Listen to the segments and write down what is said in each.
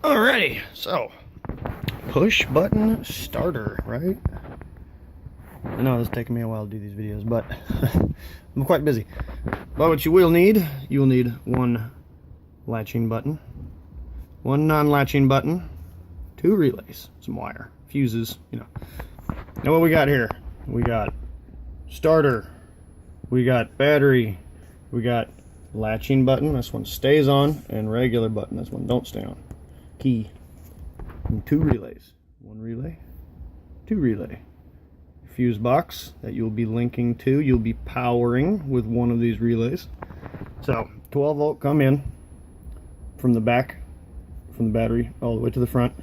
Alrighty, so push button starter, right? I know it's taking me a while to do these videos, but I'm quite busy. But what you will need one latching button, one non-latching button, two relays, some wire, fuses, you know. Now what we got here? We got starter, we got battery, we got latching button, this one stays on, and regular button, this one don't stay on. Key, and two relays, one relay, two relay. Fuse box that you'll be linking to, you'll be powering with one of these relays. So 12 volt come in from the back, from the battery all the way to the front.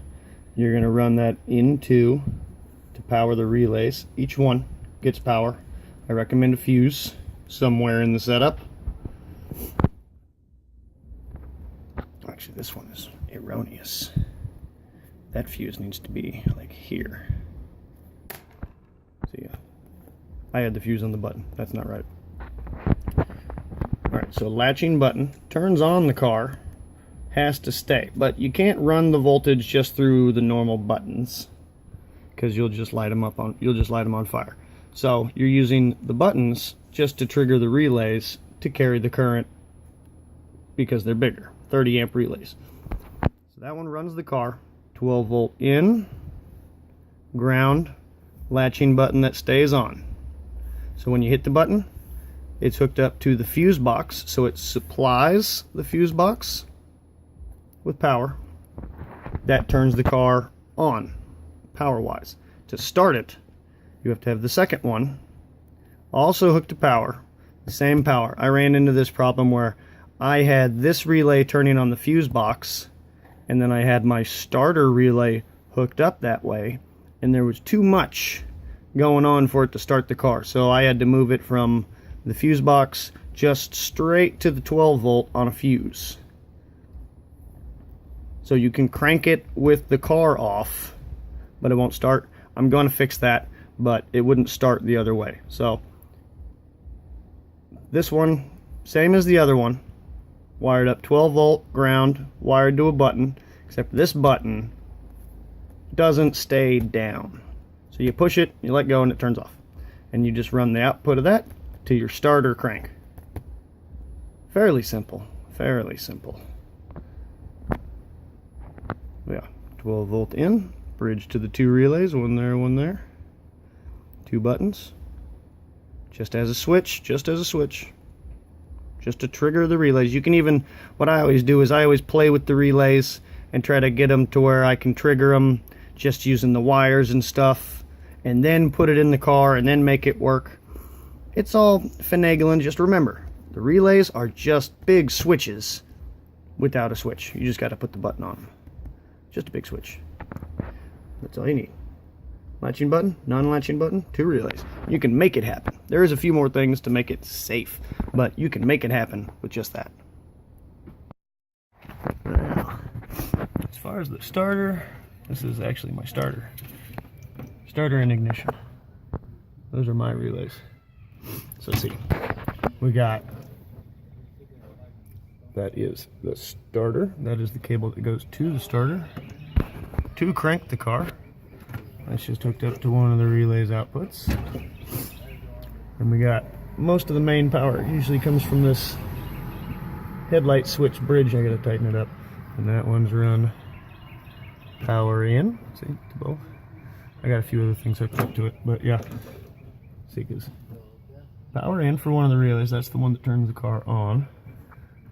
You're going to run that into to power the relays. Each one gets power. I recommend a fuse somewhere in the setup. Actually, this one is erroneous. That fuse needs to be like here. See, I had the fuse on the button. That's not right. Alright, so latching button turns on the car, has to stay, but you can't run the voltage just through the normal buttons because you'll just light them on fire. So you're using the buttons just to trigger the relays to carry the current because they're bigger, 30 amp relays. So that one runs the car, 12 volt in, ground, latching button that stays on. So when you hit the button, it's hooked up to the fuse box, so it supplies the fuse box with power. That turns the car on, power wise. To start it, you have to have the second one also hooked to power, the same power. I ran into this problem where I had this relay turning on the fuse box, and then I had my starter relay hooked up that way, and there was too much going on for it to start the car. So I had to move it from the fuse box just straight to the 12 volt on a fuse. So you can crank it with the car off, but it won't start. I'm going to fix that, but it wouldn't start the other way. So this one, same as the other one, wired up 12 volt ground, wired to a button, except this button doesn't stay down. So you push it, you let go, and it turns off. And you just run the output of that to your starter crank. Fairly simple, fairly simple. Yeah, 12 volt in, bridge to the two relays, one there. Two buttons. Just as a switch, just to trigger the relays. You can even, what I always do is I always play with the relays and try to get them to where I can trigger them just using the wires and stuff, and then put it in the car and then make it work. It's all finagling. Just remember, the relays are just big switches without a switch. You just got to put the button on them. Just a big switch. That's all you need. Latching button, non-latching button, two relays. You can make it happen. There is a few more things to make it safe, but you can make it happen with just that. Now, as far as the starter, this is actually my starter. Starter and ignition. Those are my relays. So let's see. We got, that is the starter. That is the cable that goes to the starter to crank the car. That's just hooked up to one of the relays outputs. And we got most of the main power. It usually comes from this headlight switch bridge. I gotta tighten it up. And that one's run power in. See, to both. I got a few other things hooked up to it, but yeah. See, because power in for one of the relays, that's the one that turns the car on.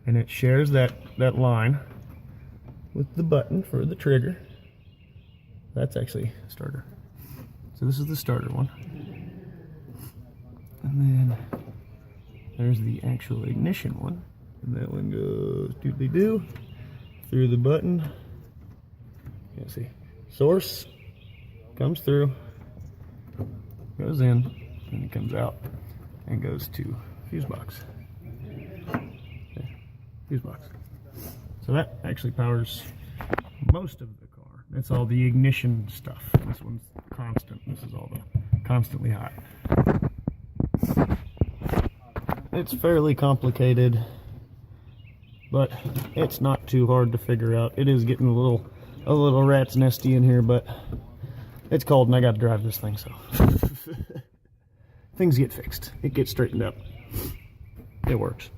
And it shares that line with the button for the trigger. That's actually a starter. So this is the starter one. And then there's the actual ignition one. And that one goes doodly-doo through the button. You see, source comes through, goes in, and it comes out and goes to fuse box. Okay, fuse box. So that actually powers most of the car. That's all the ignition stuff. This one's constant. This is all the constantly hot. It's fairly complicated. but it's not too hard to figure out. It is getting a little rat's nesty in here, but it's cold and I got to drive this thing, so things get fixed. It gets straightened up. It works.